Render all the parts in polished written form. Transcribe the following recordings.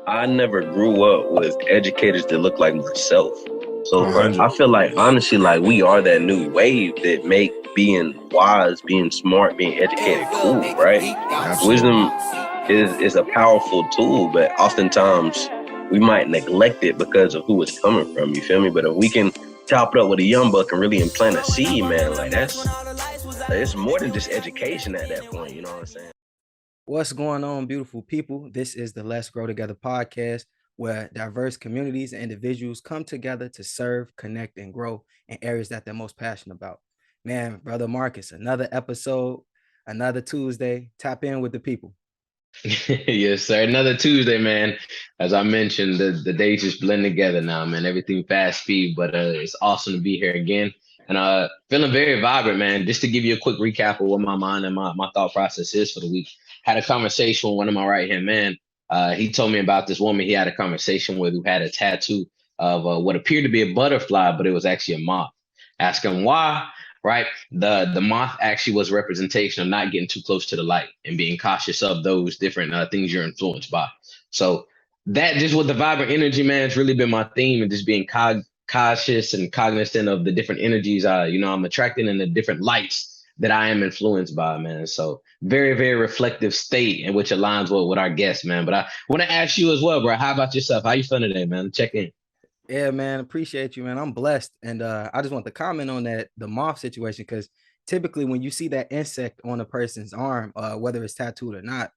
I never grew up with educators that look like myself. So, bro, 100. I feel like honestly, like we are that new wave that make being wise, being smart, being educated cool, right? Absolutely. Wisdom is a powerful tool, but oftentimes we might neglect it because of who it's coming from. You feel me? But if we can chop it up with a young buck and really implant a seed, man, like that's it's more than just education at that point. You know what I'm saying? What's going on, beautiful people? This is the Let's Grow Together podcast, where diverse communities and individuals come together to serve, connect, and grow in areas that they're most passionate about. Man, brother Marcus, another episode, another Tuesday. Tap in with the people. Yes, sir. Another Tuesday, man. As I mentioned, the days just blend together now, man. Everything fast speed, but it's awesome to be here again. And feeling very vibrant, man. Just to give you a quick recap of what my mind and my thought process is for the week. Had a conversation with one of my right hand man. He told me about this woman he had a conversation with who had a tattoo of what appeared to be a butterfly, but it was actually a moth. Ask him why, right? The moth actually was representation of not getting too close to the light and being cautious of those different things you're influenced by. So that just with the vibrant energy, man, it's really been my theme and just being cautious and cognizant of the different energies I'm attracting and the different lights that I am influenced by, man. So very, very reflective state in which aligns with our guests, man. But I want to ask you as well, bro. How about yourself? How you feeling today, man? Check in. Yeah, man, appreciate you, man. I'm blessed. And I just want to comment on the moth situation, because typically when you see that insect on a person's arm, whether it's tattooed or not,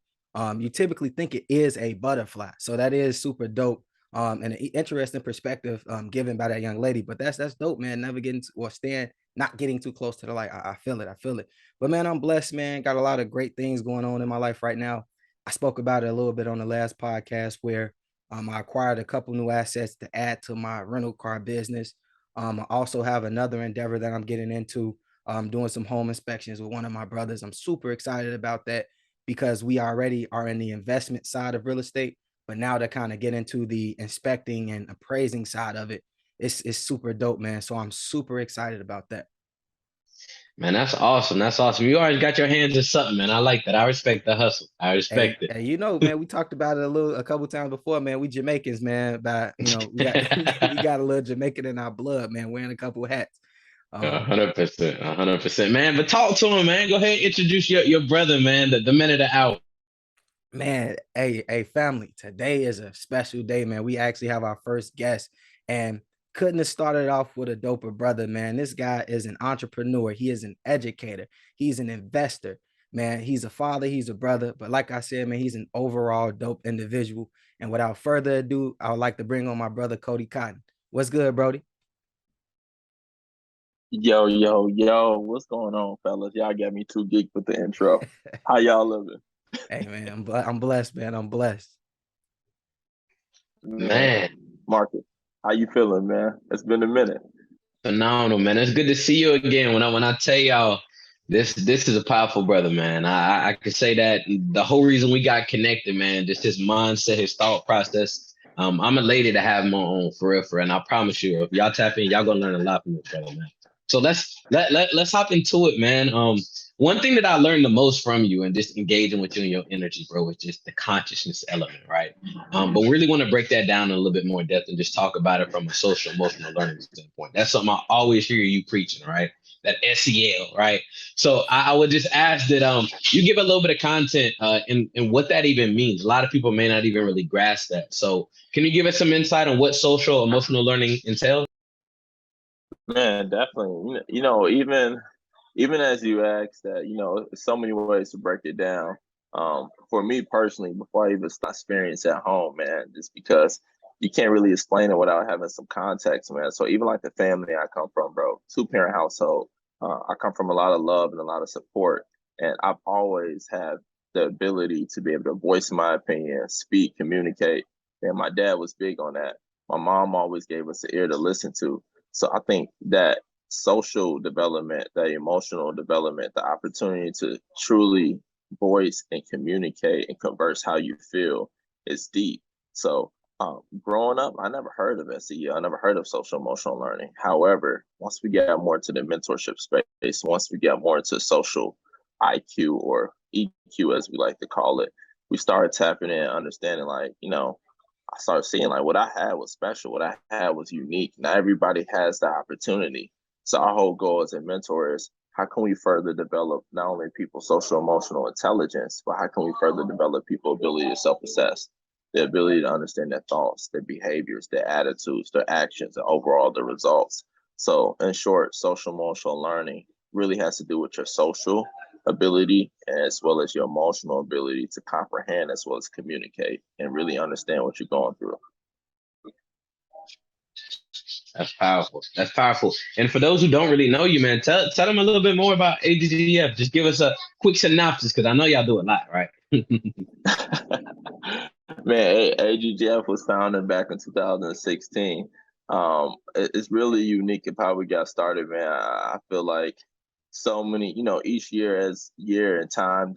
you typically think it is a butterfly. So that is super dope. And an interesting perspective given by that young lady. But that's dope, man. Never getting or staying, not getting too close to the light. I feel it. I feel it. But man, I'm blessed, man. Got a lot of great things going on in my life right now. I spoke about it a little bit on the last podcast where I acquired a couple new assets to add to my rental car business. I also have another endeavor that I'm getting into, doing some home inspections with one of my brothers. I'm super excited about that because we already are in the investment side of real estate, but now to kind of get into the inspecting and appraising side of it, it's super dope, man. So I'm super excited about that. Man, that's awesome. That's awesome. You always got your hands in something, man. I like that. I respect the hustle. I Hey, respect it. hey, man, we talked about it a couple times before, man. We Jamaicans, man. About we got we got a little Jamaican in our blood, man. Wearing a couple hats. A Um, 100%, 100%, man. But talk to him, man. Go ahead, and introduce your brother, man. The man of the hour. Man, hey, family. Today is a special day, man. We actually have our first guest, and couldn't have started off with a doper brother, man. This guy is an entrepreneur. He is an educator. He's an investor, man. He's a father. He's a brother. But like I said, man, he's an overall dope individual. And without further ado, I would like to bring on my brother Cody Cotton. What's good, Brody? Yo, yo, yo, what's going on, fellas? Y'all got me too geeked with the intro. How y'all living? Hey, man, I'm blessed, man. I'm blessed. Man, Man, Marcus, how you feeling, man? It's been a minute. phenomenal, man. It's good to see you again. When I tell y'all this is a powerful brother, man. I could say that the whole reason we got connected, man, just his mindset, his thought process. I'm elated to have him on for real, for real. And I promise you, if y'all tap in, y'all gonna learn a lot from this brother, man. So let's hop into it, man. One thing that I learned the most from you and just engaging with you and your energy, bro, is just the consciousness element, right? But we really want to break that down in a little bit more depth and just talk about it from a social emotional learning standpoint. That's something I always hear you preaching, right? That SEL, right? So I would just ask that you give a little bit of content and what that even means. A lot of people may not even really grasp that. So can you give us some insight on what social emotional learning entails? Man, definitely. Even as you asked that, so many ways to break it down. For me personally, before I even start experience at home, man, just because you can't really explain it without having some context, man. So even like the family I come from, bro, two-parent household. I come from a lot of love and a lot of support, and I've always had the ability to be able to voice my opinion, speak, communicate. And my dad was big on that. My mom always gave us an ear to listen to. So I think that social development, that emotional development, the opportunity to truly voice and communicate and converse how you feel is deep. So growing up, I never heard of SEL. I never heard of social emotional learning. However, once we get more into the mentorship space, once we get more into social IQ or EQ, as we like to call it, we started tapping in, understanding like, I started seeing like what I had was special, what I had was unique. Not everybody has the opportunity. So our whole goal as a mentor is how can we further develop not only people's social emotional intelligence, but how can we further develop people's ability to self-assess, the ability to understand their thoughts, their behaviors, their attitudes, their actions, and overall the results. So in short, social emotional learning really has to do with your social ability as well as your emotional ability to comprehend as well as communicate and really understand what you're going through. That's powerful. That's powerful. And for those who don't really know you, man, tell them a little bit more about AGGF. Just give us a quick synopsis, because I know y'all do a lot, right? Man, AGGF was founded back in 2016. It's really unique of how we got started, man. I feel like so many, each year as year and time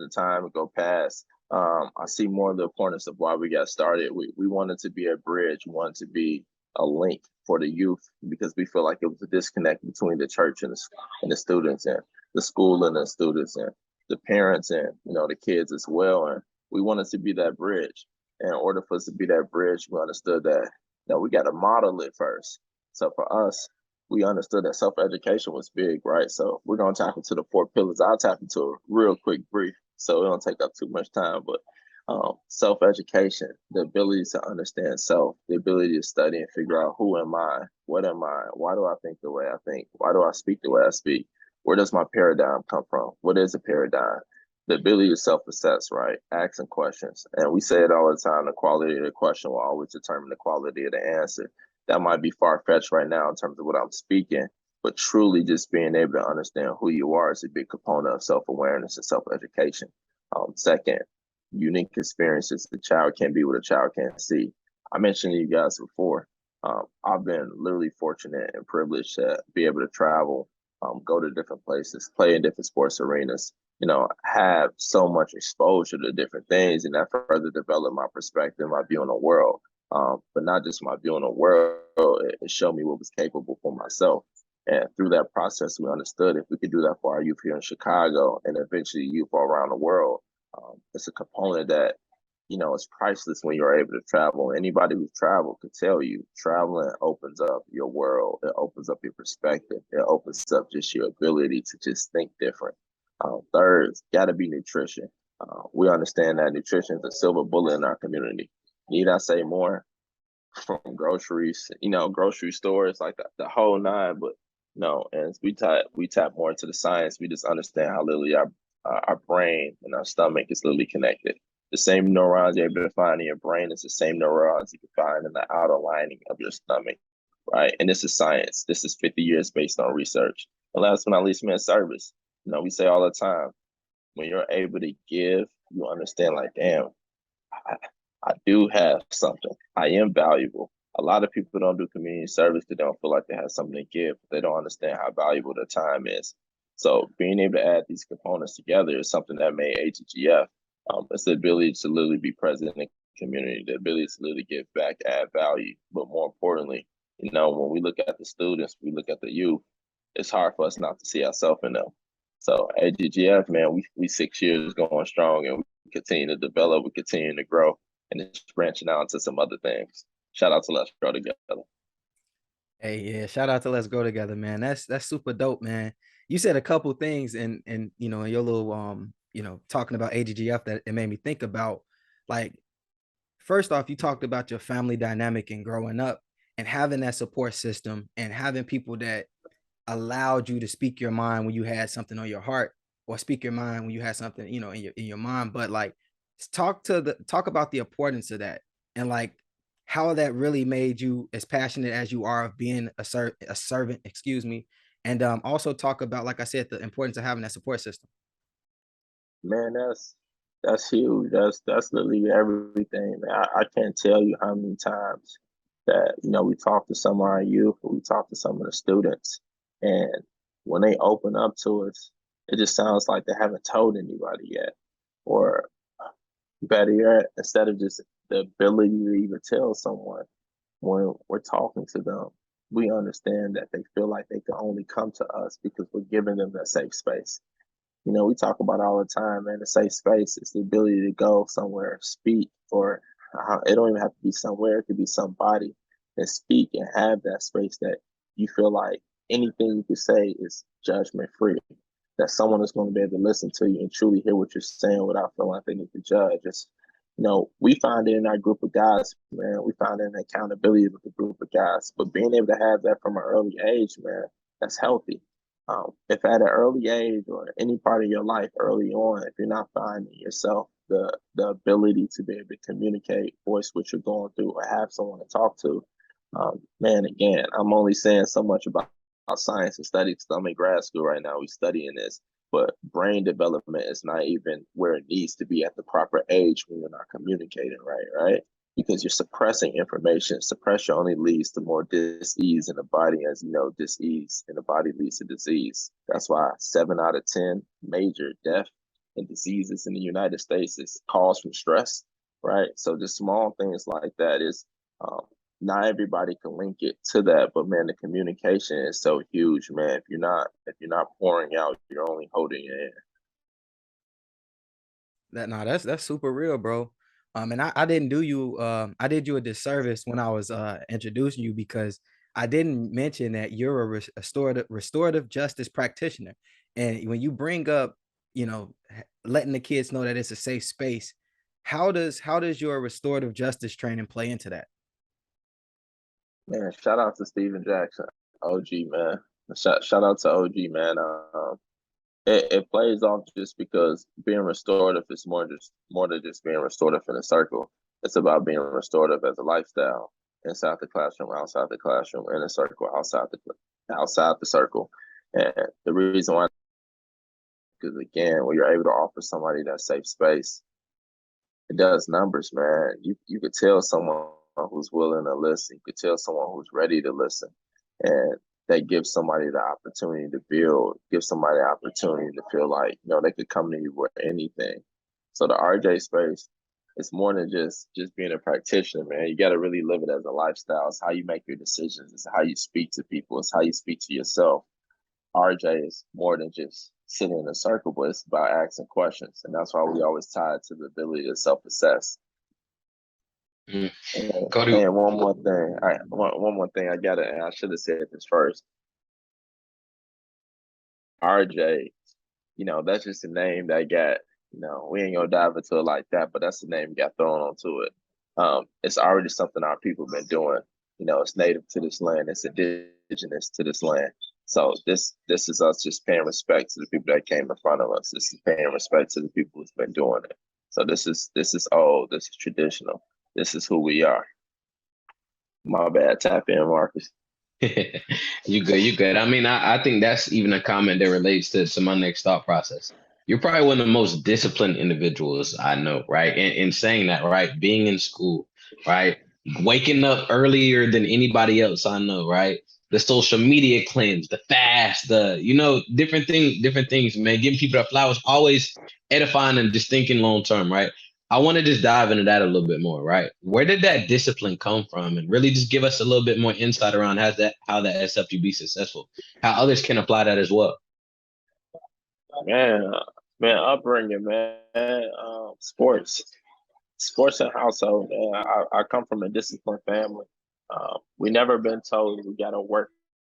go past, I see more of the importance of why we got started. We wanted to be a bridge, we wanted to be a link for the youth because we feel like it was a disconnect between the church and the students and the school and the students and the parents and, the kids as well. And we wanted to be that bridge. And in order for us to be that bridge, we understood that we got to model it first. So for us, we understood that self-education was big, right? So we're going to tap into the 4 pillars. I'll tap into a real quick brief, so it don't take up too much time. But self-education, the ability to understand self, the ability to study and figure out who am I, what am I, why do I think the way I think, why do I speak the way I speak, where does my paradigm come from, what is a paradigm, the ability to self-assess, right? Asking questions. And we say it all the time, the quality of the question will always determine the quality of the answer. That might be far-fetched right now in terms of what I'm speaking, but truly just being able to understand who you are is a big component of self-awareness and self-education. Second, unique experiences. The child can be what a child can't see. I mentioned to you guys before, I've been literally fortunate and privileged to be able to travel, go to different places, play in different sports arenas, have so much exposure to different things, and that further developed my perspective, my view on the world. But not just my view on the world, it showed me what was capable for myself. And through that process, we understood if we could do that for our youth here in Chicago and eventually youth all around the world, it's a component that, is priceless when you're able to travel. Anybody who's traveled could tell you traveling opens up your world. It opens up your perspective. It opens up just your ability to just think different. Third, got to be nutrition. We understand that nutrition is a silver bullet in our community. Need I say more? From groceries, grocery stores, like the whole nine. But no, and we tap more into the science. We just understand how literally our brain and our stomach is literally connected. The same neurons you're able to find in your brain is the same neurons you can find in the outer lining of your stomach, right? And this is science. This is 50 years based on research. And last but not least, man, service. We say all the time, when you're able to give, you understand like, damn, I do have something. I am valuable. A lot of people don't do community service because they don't feel like they have something to give. They don't understand how valuable their time is. So being able to add these components together is something that made AGGF. It's the ability to literally be present in the community, the ability to literally give back, add value. But more importantly, when we look at the students, we look at the youth, it's hard for us not to see ourselves in them. So AGGF, man, we 6 years going strong and we continue to develop, we continue to grow, and it's branching out into some other things. Shout out to Let's Grow Together. Hey, yeah, shout out to Let's Grow Together, man. That's super dope, man. You said a couple things and in your little talking about AGGF that it made me think about. Like, first off, you talked about your family dynamic and growing up and having that support system and having people that allowed you to speak your mind when you had something on your heart, or speak your mind when you had something, in your mind. But like, talk about the importance of that, and like how that really made you as passionate as you are of being a servant, excuse me. And also talk about, like I said, the importance of having that support system. Man, that's huge. That's literally everything, man. I can't tell you how many times that we talk to some of our youth, or we talk to some of the students, and when they open up to us, it just sounds like they haven't told anybody yet, or better yet, instead of just the ability to even tell someone, when we're talking to them, we understand that they feel like they can only come to us because we're giving them that safe space. We talk about all the time, man, the safe space is the ability to go somewhere, speak, or it don't even have to be somewhere. It could be somebody that speak and have that space that you feel like anything you could say is judgment free. That someone is going to be able to listen to you and truly hear what you're saying without feeling like they need to judge. It's, we find it in our group of guys, man. We find it in accountability with the group of guys. But being able to have that from an early age, man, that's healthy. If at an early age or any part of your life early on, if you're not finding yourself the ability to be able to communicate, voice what you're going through, or have someone to talk to, man, again, I'm only saying so much about science and studies. I'm in grad school right now. We studying this, but brain development is not even where it needs to be at the proper age when you're not communicating right? Because you're suppressing information. Suppression only leads to more dis-ease in the body. As you know, dis-ease in the body leads to disease. That's why 7 out of 10 major death and diseases in the United States is caused from stress, right? So just small things like that is not everybody can link it to that, but man, the communication is so huge, man. If you're not pouring out, you're only holding it in. That's super real, bro. And I didn't do you I did you a disservice when I was introducing you, because I didn't mention that you're a restorative justice practitioner. And when you bring up, letting the kids know that it's a safe space, how does your restorative justice training play into that? Man, shout out to Steven Jackson, OG man. Shout out to OG man. It plays off just because being restorative is more than just being restorative in a circle. It's about being restorative as a lifestyle inside the classroom, outside the classroom, in a circle, outside the circle. And the reason why, because again, when you're able to offer somebody that safe space, it does numbers, man. You could tell someone who's willing to listen. You could tell someone who's ready to listen, and that gives somebody the opportunity to build. Gives somebody the opportunity to feel like they could come to you with anything. So the RJ space is more than just being a practitioner, man. You got to really live it as a lifestyle. It's how you make your decisions. It's how you speak to people. It's how you speak to yourself. RJ is more than just sitting in a circle, but it's about asking questions. And that's why we always tie it to the ability to self-assess. Mm. And, Cody, one more thing. One more thing and I should have said this first. RJ, that's just a name that got, we ain't gonna dive into it like that, but that's the name got thrown onto it. It's already something our people been doing. It's native to this land. It's indigenous to this land. So this is us just paying respect to the people that came in front of us. This is paying respect to the people who's been doing it. So this is old. This is traditional. This is who we are. My bad. Tap in, Marcus. you good, you good. I mean, I think that's even a comment that relates to my next thought process. You're probably one of the most disciplined individuals I know, right? And in saying that, right, being in school, right, waking up earlier than anybody else I know, right? The social media cleanse, the fast, different things, man. Giving people their flowers, always edifying and just thinking long term, right? I want to just dive into that a little bit more, right? Where did that discipline come from? And really just give us a little bit more insight around how that has helped you be successful, how others can apply that as well. Man, upbringing, man. Sports and household, man. I come from a disciplined family. We never been told we got to work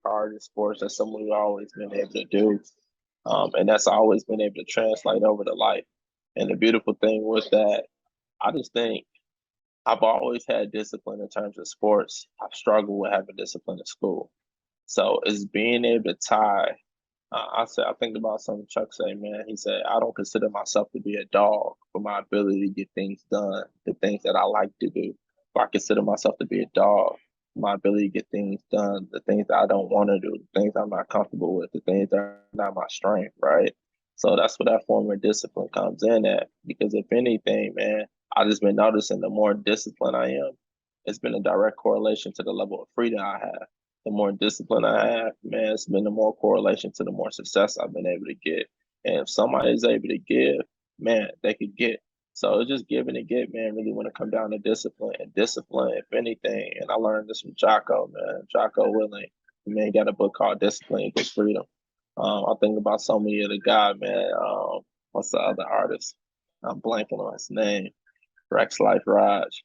hard in sports. That's something we've always been able to do. And that's always been able to translate over to life. And the beautiful thing was that I just think I've always had discipline in terms of sports. I've struggled with having discipline in school. So it's being able to tie. I think about something Chuck said, man. He said, I don't consider myself to be a dog for my ability to get things done, the things that I like to do. But I consider myself to be a dog, my ability to get things done, the things that I don't want to do, the things I'm not comfortable with, the things that are not my strength, right? So that's where that form of discipline comes in at. Because if anything, man, I just been noticing the more disciplined I am, it's been a direct correlation to the level of freedom I have. The more discipline I have, man, it's been the more correlation to the more success I've been able to get. And if somebody's able to give, man, they could get. So it's just giving and get, man, really when it come down to discipline. And discipline, if anything, and I learned this from Jocko, man. Jocko Willing, man, got a book called Discipline Equals Freedom. I think about so many of the guys, man. What's the other artist? I'm blanking on his name. Rex Life Raj.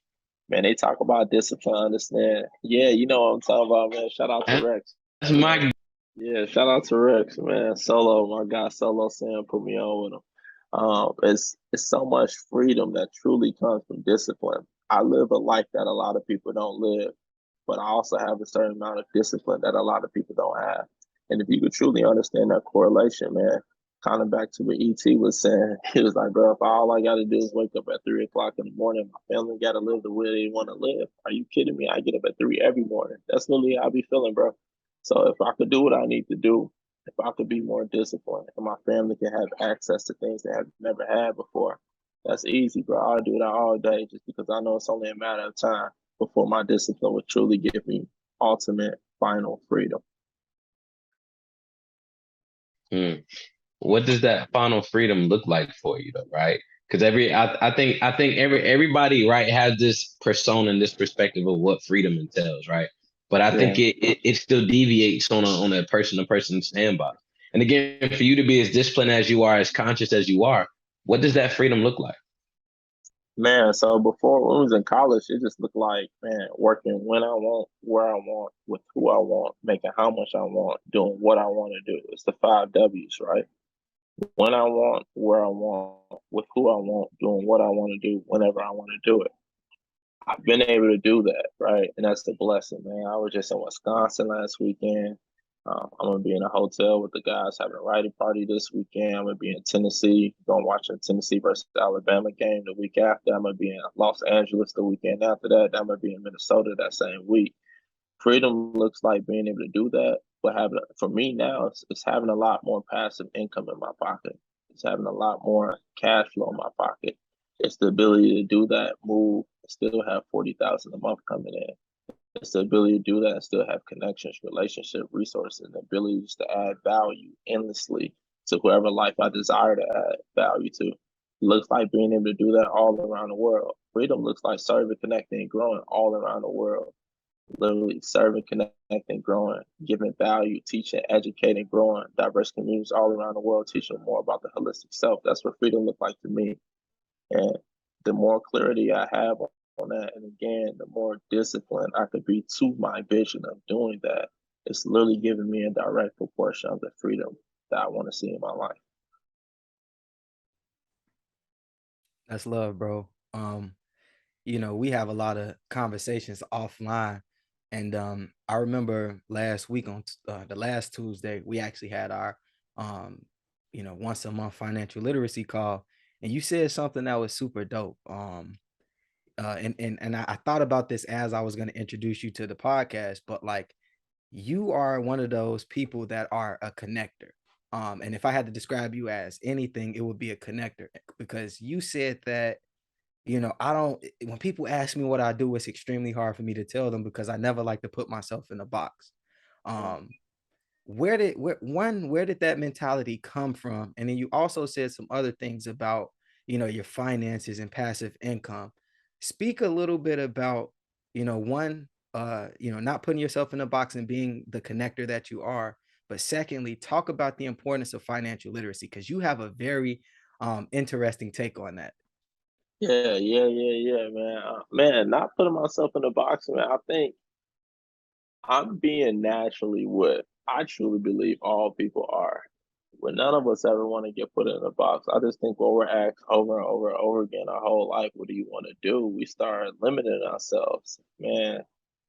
Man, they talk about discipline, understand. Yeah, you know what I'm talking about, man. Shout out to Rex. That's my Yeah, shout out to Rex, man. Solo, my guy Solo Sam put me on with him. It's so much freedom that truly comes from discipline. I live a life that a lot of people don't live, but I also have a certain amount of discipline that a lot of people don't have. And if you could truly understand that correlation, man, kind of back to what ET was saying, he was like, bro, if all I got to do is wake up at 3 o'clock in the morning, my family got to live the way they want to live. Are you kidding me? I get up at 3 every morning. That's literally how I be feeling, bro. So if I could do what I need to do, if I could be more disciplined and my family can have access to things they have never had before, that's easy, bro. I'll do that all day just because I know it's only a matter of time before my discipline would truly give me ultimate final freedom. What does that final freedom look like for you though, right? Because I think everybody, right, has this persona and this perspective of what freedom entails, right? But I think Yeah. it still deviates on a person to person standby. And again, for you to be as disciplined as you are, as conscious as you are, what does that freedom look like? Man, so before when I was in college, it just looked like, man, working when I want, where I want, with who I want, making how much I want, doing what I want to do. It's the 5 W's, right? When I want, where I want, with who I want, doing what I want to do, whenever I want to do it. I've been able to do that, right? And that's the blessing, man. I was just in Wisconsin last weekend. I'm gonna be in a hotel with the guys having a writing party this weekend. I'm gonna be in Tennessee, going watching Tennessee versus Alabama game the week after. I'm gonna be in Los Angeles the weekend after that. I'm gonna be in Minnesota that same week. Freedom looks like being able to do that, but having for me now, it's having a lot more passive income in my pocket. It's having a lot more cash flow in my pocket. It's the ability to do that, move, still have 40,000 a month coming in. It's the ability to do that and still have connections, relationship, resources, and abilities to add value endlessly to whoever life I desire to add value to. It looks like being able to do that all around the world. Freedom looks like serving, connecting, and growing all around the world. Literally serving, connecting, growing, giving value, teaching, educating, growing, diverse communities all around the world, teaching more about the holistic self. That's what freedom looks like to me. And the more clarity I have on that, and again, the more disciplined I could be to my vision of doing that, it's literally giving me a direct proportion of the freedom that I want to see in my life. That's love, bro. We have a lot of conversations offline. And I remember last week on the last Tuesday, we actually had our, once a month financial literacy call. And you said something that was super dope. And I thought about this as I was going to introduce you to the podcast, but like you are one of those people that are a connector. And if I had to describe you as anything, it would be a connector because you said that I don't, when people ask me what I do, it's extremely hard for me to tell them because I never like to put myself in a box. Um, where did that mentality come from? And then you also said some other things about, your finances and passive income. Speak a little bit about, one, not putting yourself in a box and being the connector that you are. But secondly, talk about the importance of financial literacy because you have a very interesting take on that. Yeah, man. Man, not putting myself in a box, man. I think I'm being naturally what I truly believe all people are. When none of us ever want to get put in a box, I just think what we're asked over and over and over again our whole life, what do you want to do? We start limiting ourselves. Man,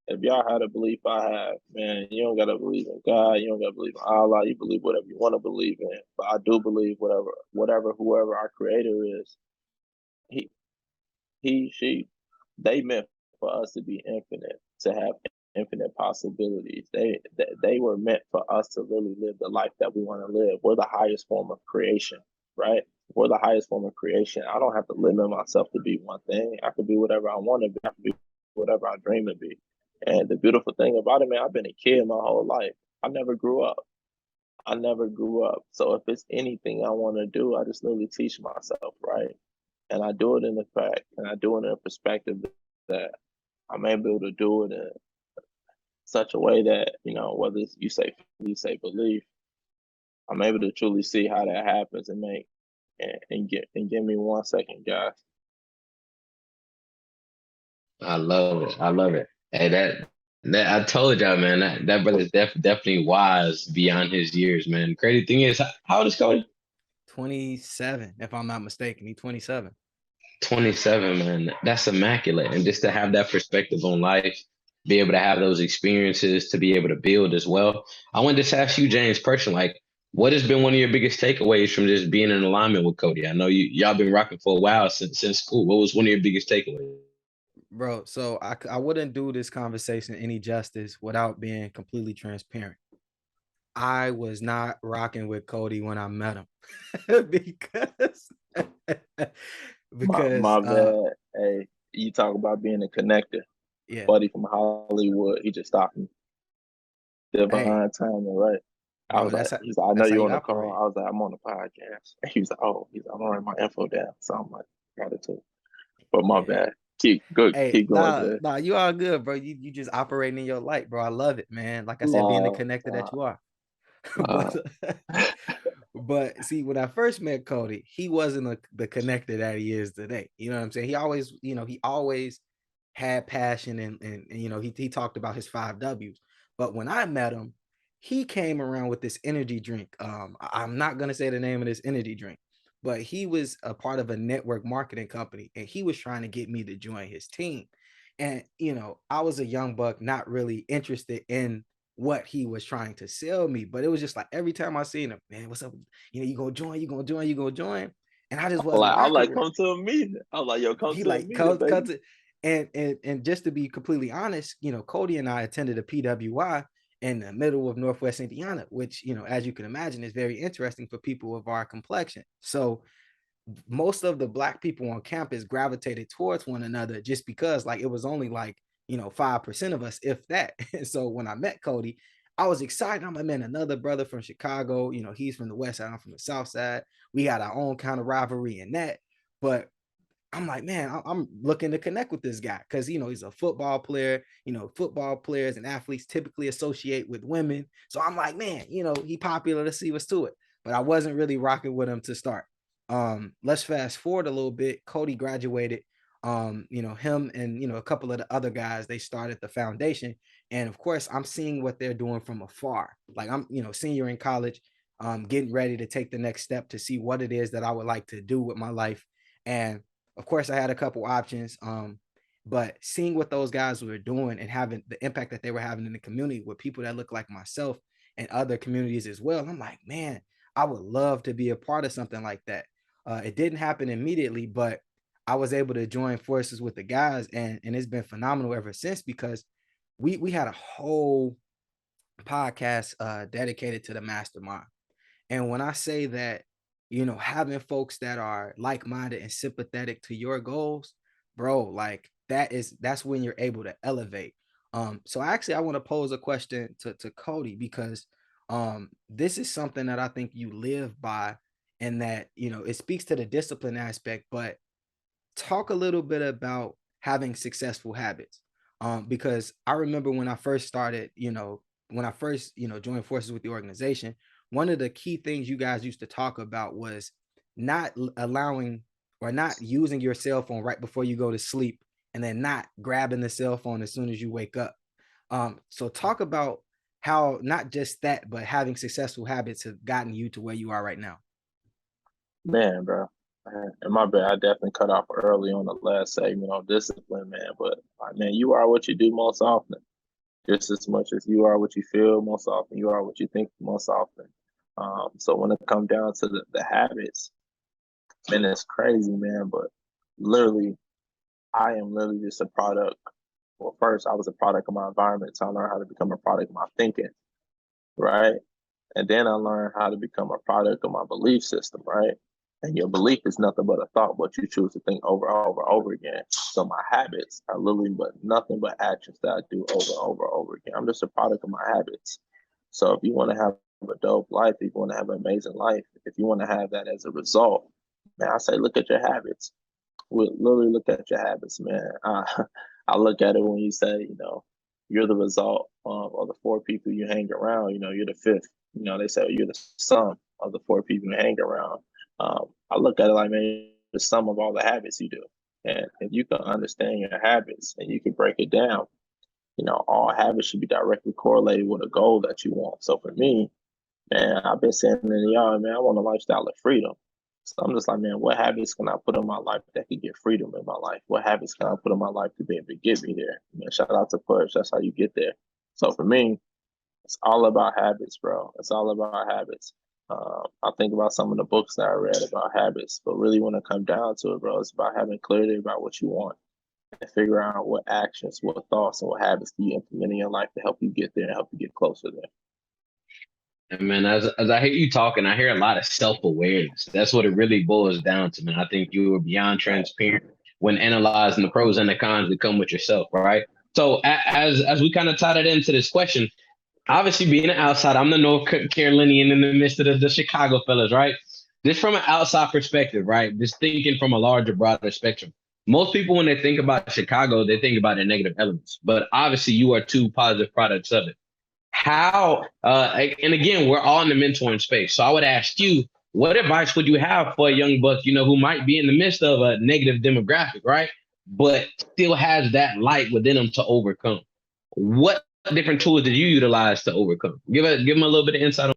if y'all had a belief I have, man, you don't gotta believe in God, you don't gotta believe in Allah, you believe whatever you want to believe in. But I do believe whoever our creator is, he she, they meant for us to be infinite, to have infinite possibilities. They were meant for us to really live the life that we want to live. We're the highest form of creation, right? We're the highest form of creation. I don't have to limit myself to be one thing. I could be whatever I want to be. I can be whatever I dream to be. And the beautiful thing about it, man, I've been a kid my whole life. I never grew up. I never grew up. So if it's anything I want to do, I just literally teach myself, right? And I do it in the fact, and I do it in a perspective that I'm able to do it in such a way that, whether you say belief, I'm able to truly see how that happens and give me 1 second, guys. I love it. I love it. Hey, that I told y'all, man, that brother's definitely wise beyond his years, man. Crazy thing is, how old is Cody? 27, if I'm not mistaken. He's 27. 27, man. That's immaculate. And just to have that perspective on life, be able to have those experiences, to be able to build as well. I want to just ask you, James, personally, like, what has been one of your biggest takeaways from just being in alignment with Cody? I know y'all been rocking for a while since school. What was one of your biggest takeaways? Bro, so I wouldn't do this conversation any justice without being completely transparent. I was not rocking with Cody when I met him because My because bad. Hey, you talk about being a connector. yeah. Buddy from Hollywood, he just stopped me. Hey, Divine timing, right? I bro, was like, he's like, I know that's how you're on you the call. operate. I was like, I'm on the podcast. He was like, oh, I'm gonna write my info down. So I'm like, got it too. But my Yeah. bad. Keep good. Hey, Keep going, Jay. you all good, bro. You just operating in your light, bro. I love it, man. Like I said, being the Nah, connector that nah, you are. nah. but but see, when I first met Cody, he wasn't the connector that he is today. You know what I'm saying? He always had passion and he talked about his 5 W's. But when I met him, he came around with this energy drink. I'm not gonna say the name of this energy drink, but he was a part of a network marketing company and he was trying to get me to join his team. And I was a young buck, not really interested in what he was trying to sell me, but it was just like every time I seen him, man, what's up? You gonna join, you gonna join, you gonna join. And I just wasn't I was rocking like, with him. come to a meeting. I was like, yo, come He to a like meeting, cut baby. to and just to be completely honest, Cody and I attended a PWI in the middle of Northwest Indiana, which, as you can imagine, is very interesting for people of our complexion. So most of the black people on campus gravitated towards one another just because like it was only like 5% of us, if that. And so when I met Cody, I was excited. I'm like, man, another brother from Chicago. He's from the west side, I'm from the south side. We got our own kind of rivalry in that. But I'm like, man, I'm looking to connect with this guy because he's a football player. Football players and athletes typically associate with women. So I'm like, man, he popular. Let's see what's to it. But I wasn't really rocking with him to start. Let's fast forward a little bit. Cody graduated. Him and a couple of the other guys, they started the foundation. And of course, I'm seeing what they're doing from afar. Like I'm, senior in college, getting ready to take the next step to see what it is that I would like to do with my life. And of course, I had a couple options, but seeing what those guys were doing and having the impact that they were having in the community with people that look like myself and other communities as well, I'm like, man, I would love to be a part of something like that. It didn't happen immediately, but I was able to join forces with the guys, and it's been phenomenal ever since because we had a whole podcast dedicated to the mastermind. And when I say that, having folks that are like-minded and sympathetic to your goals, bro, like that's when you're able to elevate. So actually I want to pose a question to Cody because this is something that I think you live by, and that, it speaks to the discipline aspect, but talk a little bit about having successful habits. Because I remember when I first started, when I first, joined forces with the organization, one of the key things you guys used to talk about was not allowing or not using your cell phone right before you go to sleep, and then not grabbing the cell phone as soon as you wake up. So talk about how not just that, but having successful habits have gotten you to where you are right now. Man, bro. And my bad, I definitely cut off early on the last segment on discipline, man. But man, you are what you do most often. Just as much as you are what you feel most often, you are what you think most often. So when it comes down to the habits, man, it's crazy, man. But literally, I am literally just a product. Well, first, I was a product of my environment, so I learned how to become a product of my thinking, right? And then I learned how to become a product of my belief system, right? And your belief is nothing but a thought, but you choose to think over and over and over again. So my habits are literally but nothing but actions that I do over and over and over again. I'm just a product of my habits. So if you want to have a dope life, if you want to have an amazing life, if you want to have that as a result, man, I say look at your habits. We literally look at your habits, man. I look at it when you say, you're the result of the four people you hang around. You're the fifth. They say you're the sum of the four people you hang around. I look at it like, man, the sum of all the habits you do. And if you can understand your habits and you can break it down, all habits should be directly correlated with a goal that you want. So for me, man, I've been saying in the yard, man, I want a lifestyle of freedom. So I'm just like, man, what habits can I put in my life that could get freedom in my life? What habits can I put in my life to be able to get me there? Man, shout out to Push. That's how you get there. So for me, it's all about habits, bro. It's all about habits. I think about some of the books that I read about habits, but really when it comes down to it, bro, it's about having clarity about what you want and figure out what actions, what thoughts, and what habits do you implement in your life to help you get there and help you get closer there. And man, as I hear you talking, I hear a lot of self-awareness. That's what it really boils down to, man. I think you were beyond transparent when analyzing the pros and the cons that come with yourself, right? So as we kind of tie that into this question, obviously being an outside, I'm the North Carolinian in the midst of the Chicago fellas, right? Just from an outside perspective, right? Just thinking from a larger, broader spectrum. Most people, when they think about Chicago, they think about the negative elements, but obviously you are two positive products of it. How, and again, we're all in the mentoring space. So I would ask you, what advice would you have for a young buck, who might be in the midst of a negative demographic, right? But still has that light within them to overcome. What different tools did you utilize to overcome? Give them a little bit of insight on.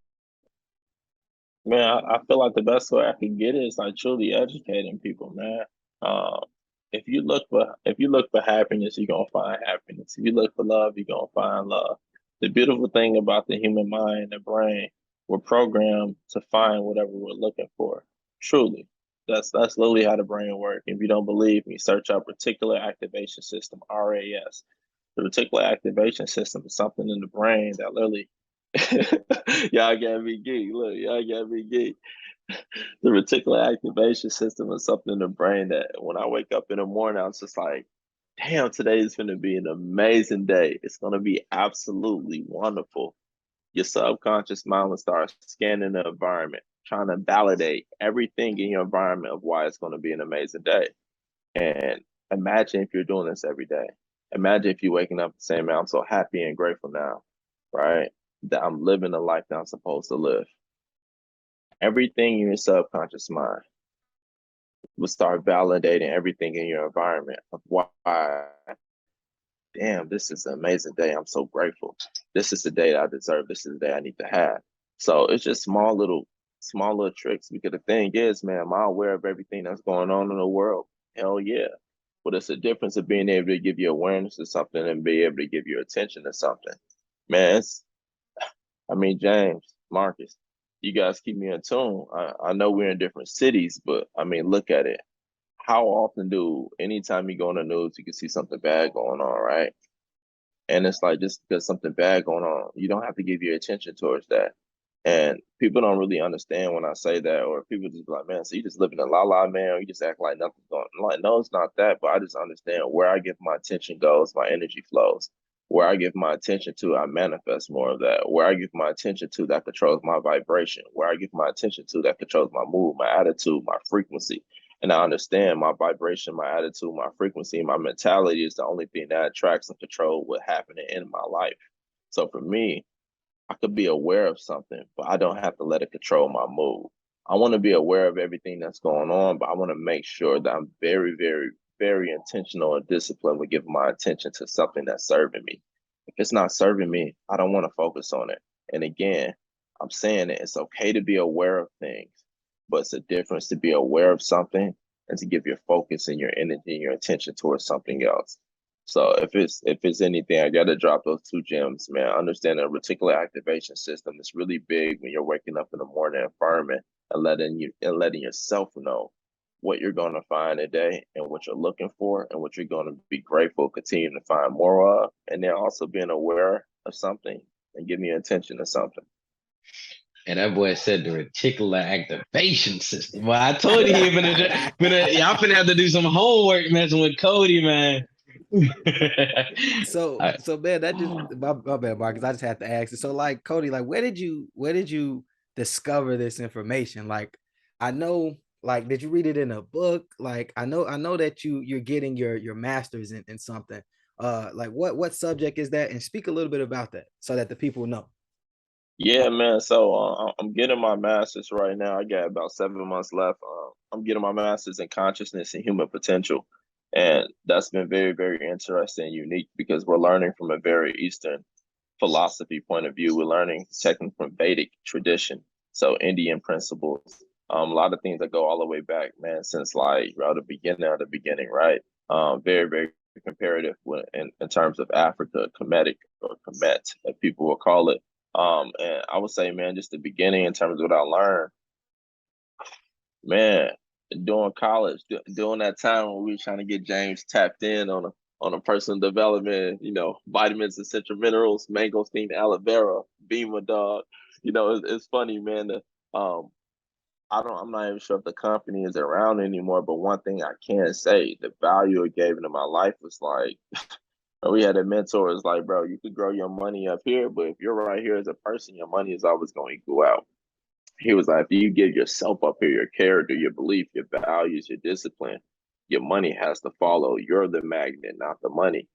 Man, I feel like the best way I can get it is like truly educating people, man. Um, if you look for happiness, you're gonna find happiness. If you look for love, you're gonna find love. The beautiful thing about the human mind, the brain, we're programmed to find whatever we're looking for. Truly, that's literally how the brain works. If you don't believe me, search up reticular activation system (RAS). The reticular activation system is something in the brain that literally y'all got me geek. Look, y'all got me geek. The reticular activation system is something in the brain that when I wake up in the morning, I'm just like, damn, today is going to be an amazing day. It's going to be absolutely wonderful. Your subconscious mind will start scanning the environment, trying to validate everything in your environment of why it's going to be an amazing day. And imagine if you're doing this every day. Imagine if you're waking up saying, man, I'm so happy and grateful now, right? That I'm living the life that I'm supposed to live. Everything in your subconscious mind will start validating everything in your environment of why, damn, this is an amazing day. I'm so grateful. This is the day that I deserve. This is the day I need to have. So it's just small little tricks. Because the thing is, man, am I aware of everything that's going on in the world? Hell yeah. But it's a difference of being able to give you awareness to something and be able to give you attention to something. Man, James, Marcus, you guys keep me in tune. I know we're in different cities, but look at it. How often anytime you go on the news, you can see something bad going on, right? And it's like, just because something bad going on, you don't have to give your attention towards that. And people don't really understand when I say that, or people just be like, man, so you just living in la la, man, or you just act like nothing's going on. Like, no, it's not that, but I just understand where I give my attention goes, my energy flows. Where I give my attention to, I manifest more of that. Where I give my attention to, that controls my vibration. Where I give my attention to, that controls my mood, my attitude, my frequency. And I understand my vibration, my attitude, my frequency, my mentality is the only thing that attracts and controls what's happening in my life. So for me, I could be aware of something, but I don't have to let it control my mood. I want to be aware of everything that's going on, but I want to make sure that I'm very, very, very intentional and disciplined with giving my attention to something that's serving me. If it's not serving me, I don't want to focus on it. And again, I'm saying it, it's okay to be aware of things, but it's a difference to be aware of something and to give your focus and your energy and your attention towards something else. So if it's anything, I gotta drop those two gems, man. Understand the reticular activation system is really big when you're waking up in the morning, affirming and letting yourself know what you're gonna find today and what you're looking for and what you're gonna be grateful, continue to find more of, and then also being aware of something and giving your attention to something. And that boy said the reticular activation system. Well, I told you y'all finna have to do some homework messing with Cody, man. So man, that just my bad, Marcus. I just have to ask it. So like Cody, like where did you discover this information? Like I know, like did you read it in a book? Like I know that you're getting your master's in something. Like what subject is that? And speak a little bit about that so that the people know. Yeah, man. So I'm getting my master's right now. I got about 7 months left. I'm getting my master's in consciousness and human potential. And that's been very, very interesting and unique because we're learning from a very Eastern philosophy point of view. We're learning taken from Vedic tradition, so Indian principles. A lot of things that go all the way back, man, since like the beginning of the beginning, right? Very, very comparative in terms of Africa, Kemetic or Kemet, as people will call it. And I would say, man, just the beginning in terms of what I learned, man, during college, during that time when we were trying to get James tapped in on a personal development, vitamins, essential minerals, mangosteen, aloe vera, Bima dog. It's funny, man. Um, I'm not even sure if the company is around anymore, but one thing I can say, the value it gave into my life was like, we had a mentor. It's like, bro, you could grow your money up here, but if you're right here as a person, your money is always going to go out. He was like, if you give yourself up here, your character, your belief, your values, your discipline, your money has to follow. You're the magnet, not the money.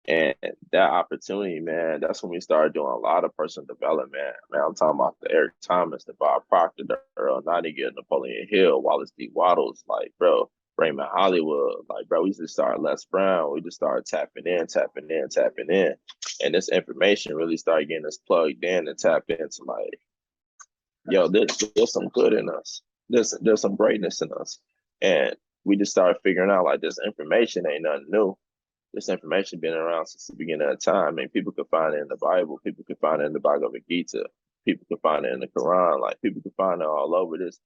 And that opportunity, man, that's when we started doing a lot of personal development. Man, I'm talking about the Eric Thomas, the Bob Proctor, the Earl Nightingale, Napoleon Hill, Wallace D. Waddles, like, bro, Raymond Hollywood, like, bro, we just started Les Brown. We just started tapping in, tapping in, tapping in. And this information really started getting us plugged in and tap into like, yo, there's some good in us. There's some greatness in us. And we just started figuring out like this information ain't nothing new. This information been around since the beginning of time. I mean, people could find it in the Bible, people could find it in the Bhagavad Gita, people could find it in the Quran, like people could find it all over this.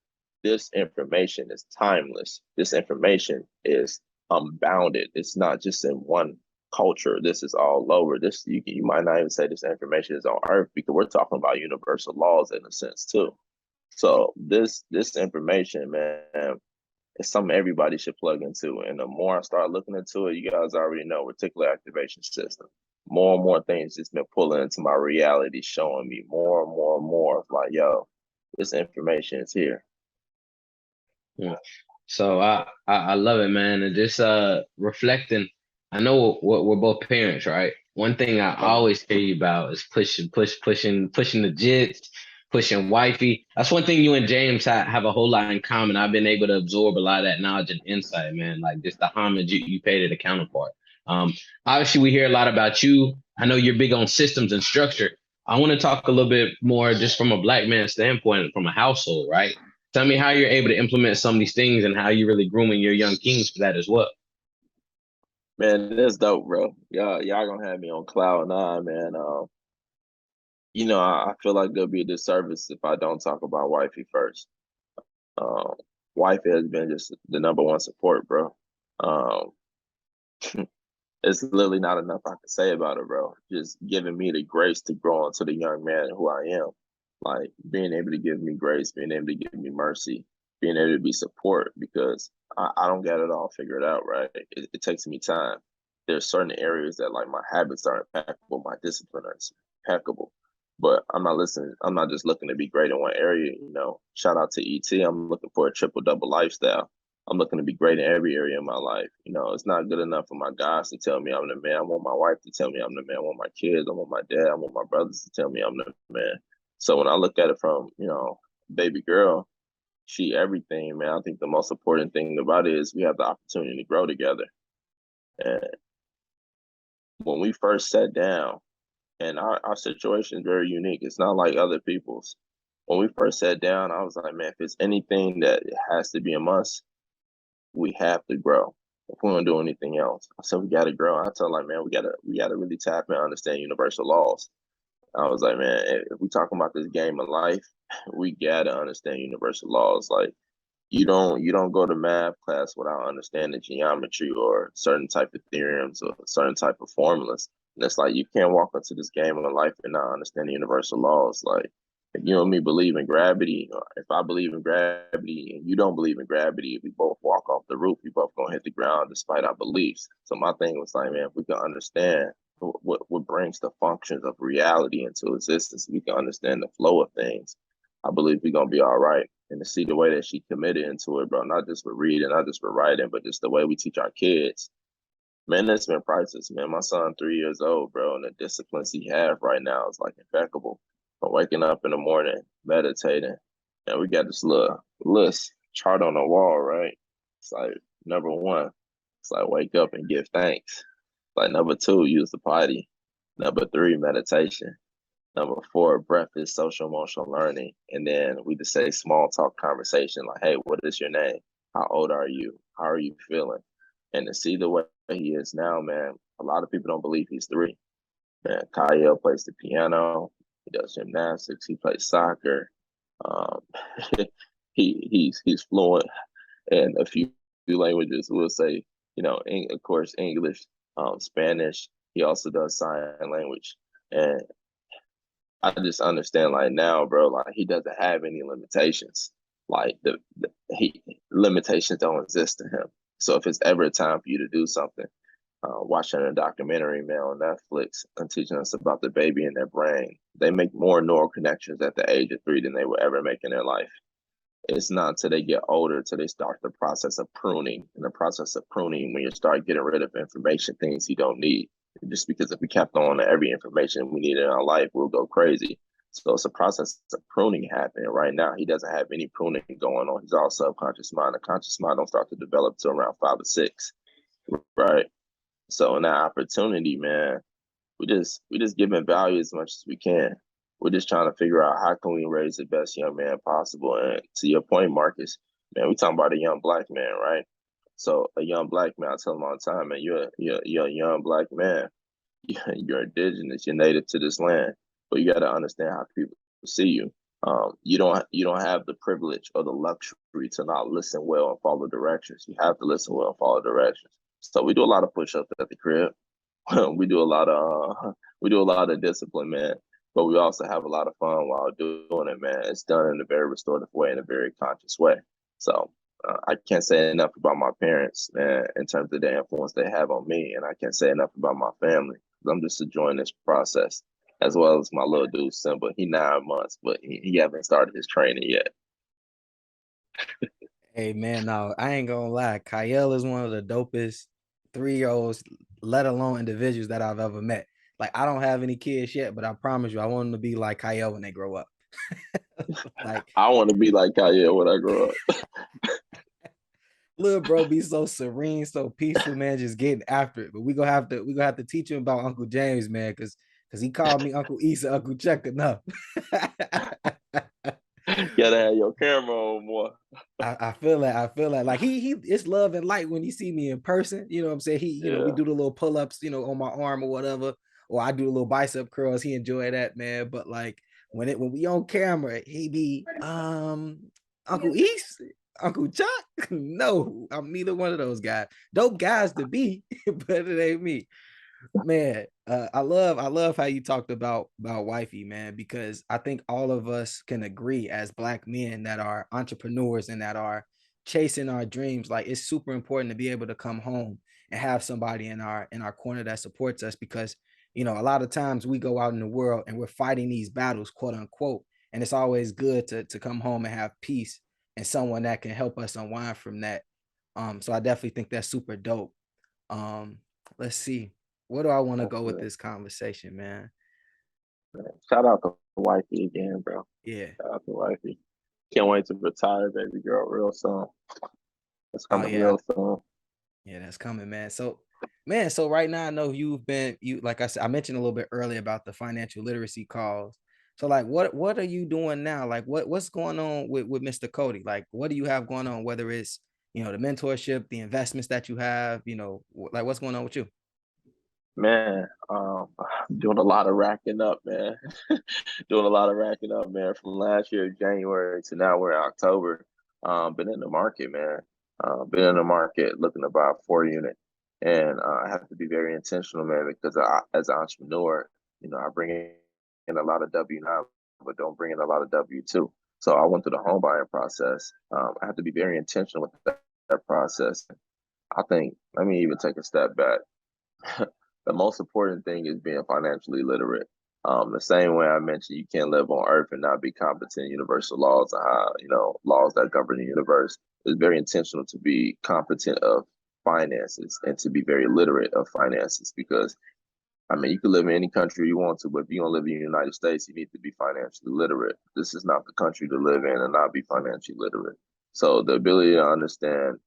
This information is timeless. This information is unbounded. It's not just in one culture. This is all over. This you might not even say this information is on earth because we're talking about universal laws in a sense too. So this information, man, it's something everybody should plug into. And the more I start looking into it, you guys already know reticular activation system. More and more things just been pulling into my reality, showing me more and more and more of like, yo, this information is here. Yeah. So I love it, man. And just reflecting, I know we're both parents, right? One thing I always hear you about is pushing the jits, pushing wifey. That's one thing you and James have a whole lot in common. I've been able to absorb a lot of that knowledge and insight, man. Like just the homage you pay to the counterpart. Um, Obviously we hear a lot about you. I know you're big on systems and structure. I want to talk a little bit more just from a black man standpoint, from a household, right? Tell me how you're able to implement some of these things and how you're really grooming your young kings for that as well. Man, that's dope, bro. Y'all gonna have me on cloud nine, man. I feel like there'll be a disservice if I don't talk about wifey first. Um, Wifey has been just the number one support, bro. Um, it's literally not enough I can say about it, bro. Just giving me the grace to grow into the young man who I am. Like being able to give me grace, being able to give me mercy, being able to be support because I don't get it all figured out, right? It takes me time. There's certain areas that like my habits are impeccable, my discipline is impeccable. But I'm not listening. I'm not just looking to be great in one area. Shout out to ET. I'm looking for a triple double lifestyle. I'm looking to be great in every area of my life. It's not good enough for my guys to tell me I'm the man. I want my wife to tell me I'm the man. I want my kids. I want my dad. I want my brothers to tell me I'm the man. So when I look at it from, baby girl, she everything, man. I think the most important thing about it is we have the opportunity to grow together. And when we first sat down, and our situation is very unique. It's not like other people's. When we first sat down, I was like, man, if it's anything that has to be a must, we have to grow. If we don't do anything else, I said we gotta grow. I tell like, man, we gotta really tap and understand universal laws. I was like, man, if we talking about this game of life, we gotta understand universal laws. Like you don't go to math class without understanding geometry or certain type of theorems or certain type of formulas. And it's like you can't walk into this game of life and not understand the universal laws. Like if you and me believe in gravity, or if I believe in gravity and you don't believe in gravity, if we both walk off the roof, we both gonna hit the ground despite our beliefs. So my thing was like, man, if we can understand what brings the functions of reality into existence, we can understand the flow of things. I believe we're gonna be all right. And to see the way that she committed into it, bro, not just for reading, not just for writing, but just the way we teach our kids. Man, that's been priceless, man. My son 3 years old, bro, and the disciplines he have right now is like impeccable. From waking up in the morning, meditating, and we got this little list chart on the wall, right? It's like number one, It's like wake up and give thanks. Like number 2, use the potty. Number 3, meditation. Number 4, breakfast, social emotional learning. And then we just say small talk conversation like, hey, what is your name? How old are you? How are you feeling? And to see the way he is now, man, a lot of people don't believe he's 3. Man, Kyle plays the piano. He does gymnastics. He plays soccer. Um, he's fluent in a few languages. We'll say, of course, English, Spanish. He also does sign language, and I just understand like now, bro. Like he doesn't have any limitations. Like he limitations don't exist to him. So if it's ever a time for you to do something, watching a documentary, man, on Netflix and teaching us about the baby in their brain. They make more neural connections at the age of 3 than they will ever make in their life. It's not until they get older till they start the process of pruning. And the process of pruning, when you start getting rid of information, things you don't need. Just because if we kept on every information we need in our life, we'll go crazy. So it's a process of pruning happening right now. He doesn't have any pruning going on. He's all subconscious mind. The conscious mind don't start to develop till around 5 or 6, right? So in that opportunity, man, we just giving value as much as we can. We're just trying to figure out how can we raise the best young man possible. And to your point, Marcus, man, we talking about a young black man, right? So a young black man, I tell him all the time, man, you're a young black man. You're indigenous. You're native to this land, but you got to understand how people see you. You don't have the privilege or the luxury to not listen well and follow directions. You have to listen well and follow directions. So we do a lot of push-ups at the crib. We do a lot of discipline, man. But we also have a lot of fun while doing it, man. It's done in a very restorative way, in a very conscious way. So I can't say enough about my parents, man, in terms of the influence they have on me, and I can't say enough about my family. I'm just enjoying this process, as well as my little dude Simba. He 9 months, but he haven't started his training yet. Hey man, no, I ain't gonna lie. Kyle is one of the dopest 3-year-olds, let alone individuals that I've ever met. Like I don't have any kids yet, but I promise you, I want them to be like Kyle when they grow up. Like I want to be like Kanye when I grow up. little bro be so serene, so peaceful, man, just getting after it. But we gonna have to teach him about Uncle James, man, because he called me Uncle Issa, Uncle Chuck enough. Gotta have your camera on, boy. I feel that. I feel that. Like he it's love and light when he see me in person. You know what I'm saying? We Yeah. do the little pull-ups, on my arm or whatever, or I do the little bicep curls. He enjoy that, man. But like when we on camera, he be Uncle East, Uncle Chuck. No, I'm neither one of those guys. Dope guys to be, but it ain't me. Man, I love how you talked about wifey, man, because I think all of us can agree as black men that are entrepreneurs and that are chasing our dreams. Like it's super important to be able to come home and have somebody in our corner that supports us, because a lot of times we go out in the world and we're fighting these battles, quote unquote, and it's always good to come home and have peace and someone that can help us unwind from that. So I definitely think that's super dope. Let's see. Where do I want to go with this conversation, man? Shout out to wifey again, bro. Yeah. Shout out to wifey. Can't wait to retire, baby girl, real soon. It's Oh coming yeah. real soon. Yeah, that's coming, man. So, man, so right now I know you like I said, I mentioned a little bit earlier about the financial literacy calls. So like what are you doing now? Like what's going on with Mr. Cody? Like what do you have going on, whether it's, the mentorship, the investments that you have, like what's going on with you? Man, doing a lot of racking up, man. Doing a lot of racking up, man. From last year, January, to now we're in October. Been in the market, man. Been in the market looking to buy a 4 unit. And I have to be very intentional, man, because as an entrepreneur, I bring in a lot of W-9, but don't bring in a lot of W-2. So I went through the home buying process. I have to be very intentional with that process. I think, let me even take a step back. The most important thing is being financially literate. The same way I mentioned, you can't live on Earth and not be competent in universal laws and how, laws that govern the universe. It's very intentional to be competent of finances and to be very literate of finances, because you can live in any country you want to, but if you don't live in the United States, you need to be financially literate. This is not the country to live in and not be financially literate. So the ability to understand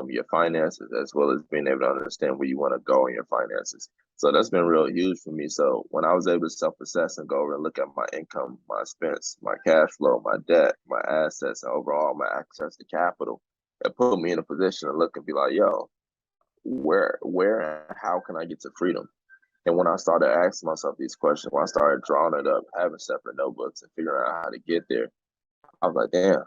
your finances, as well as being able to understand where you want to go in your finances. So that's been real huge for me. So when I was able to self-assess and go over and look at my income, my expense, my cash flow, my debt, my assets, and overall my access to capital, it put me in a position to look and be like, yo, where and how can I get to freedom? And when I started asking myself these questions, when I started drawing it up, having separate notebooks and figuring out how to get there, I was like, damn,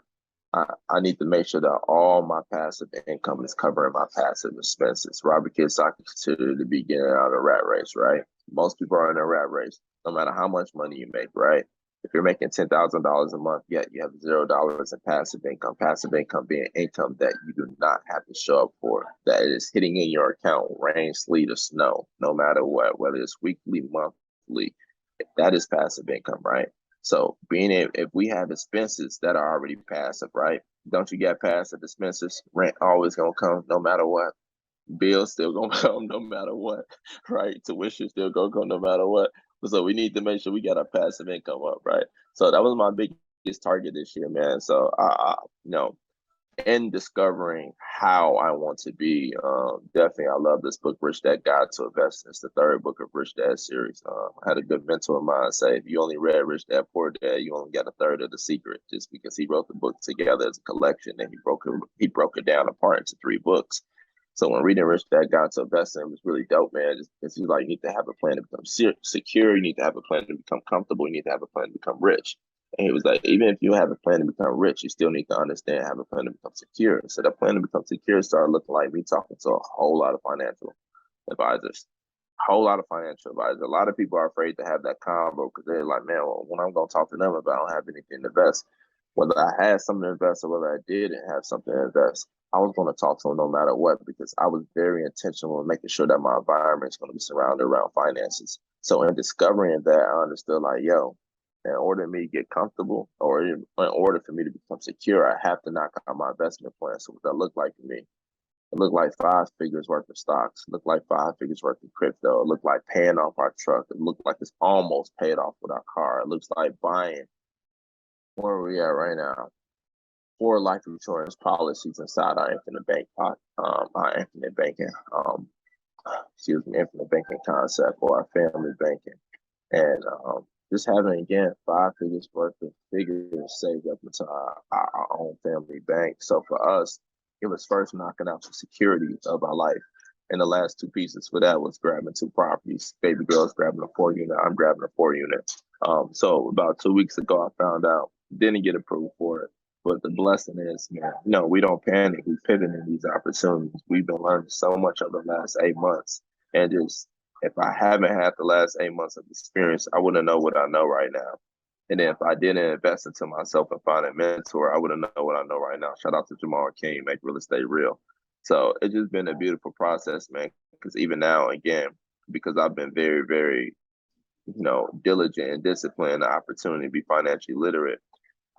I need to make sure that all my passive income is covering my passive expenses. Robert Kiyosaki considered it to be getting out of the rat race, right? Most people are in a rat race, no matter how much money you make, right? If you're making $10,000 a month, yet you have $0 in passive income being income that you do not have to show up for, that is hitting in your account, rain, sleet, or snow, no matter what, whether it's weekly, monthly, that is passive income, right? So being if we have expenses that are already passive, right? Don't you get passive expenses? Rent always gonna come no matter what. Bills still gonna come no matter what, right? Tuition still gonna come no matter what. So we need to make sure we got our passive income up, right? So that was my biggest target this year, man. So you know, in discovering how I want to be. Definitely, I love this book, Rich Dad Guide to Investing. It's the third book of Rich Dad series. I had a good mentor of mine say, if you only read Rich Dad Poor Dad, you only got a third of the secret, just because he wrote the book together as a collection and he broke it down apart into 3 books. So when reading Rich Dad Guide to Investing, it was really dope, man. Just because he's like, you need to have a plan to become secure, you need to have a plan to become comfortable, you need to have a plan to become rich. And he was like, even if you have a plan to become rich, you still need to understand, have a plan to become secure. So that plan to become secure started looking like me talking to a whole lot of financial advisors, a whole lot of financial advisors. A lot of people are afraid to have that convo because they're like, man, well, when I'm going to talk to them about, I don't have anything to invest. Whether I had something to invest or whether I didn't have something to invest, I was going to talk to them no matter what, because I was very intentional in making sure that my environment is going to be surrounded around finances. So in discovering that, I understood like, yo, in order for me to get comfortable, or in order for me to become secure, I have to knock out my investment plan. So what that looked like to me, it looked like 5 figures worth of stocks. It looked like 5 figures worth of crypto. It looked like paying off our truck. It looked like it's almost paid off with our car. It looks like buying, where are we at right now, 4 life insurance policies inside our infinite bank, our infinite banking, infinite banking concept, or our family banking. And just having, again, 5 figures worth of figures saved up into our own family bank. So for us, it was first knocking out the security of our life. And the last 2 pieces for that was grabbing 2 properties. Baby girl's grabbing a 4 unit, I'm grabbing a 4 unit. So about 2 weeks ago, I found out, didn't get approved for it. But the blessing is, man, no, we don't panic. We pivot in these opportunities. We've been learning so much over the last 8 months. And just, if I haven't had the last 8 months of experience, I wouldn't know what I know right now. And then if I didn't invest into myself and find a mentor, I wouldn't know what I know right now. Shout out to Jamal King, make real estate real. So it's just been a beautiful process, man. Because even now, again, because I've been very, very, diligent and disciplined, the opportunity to be financially literate,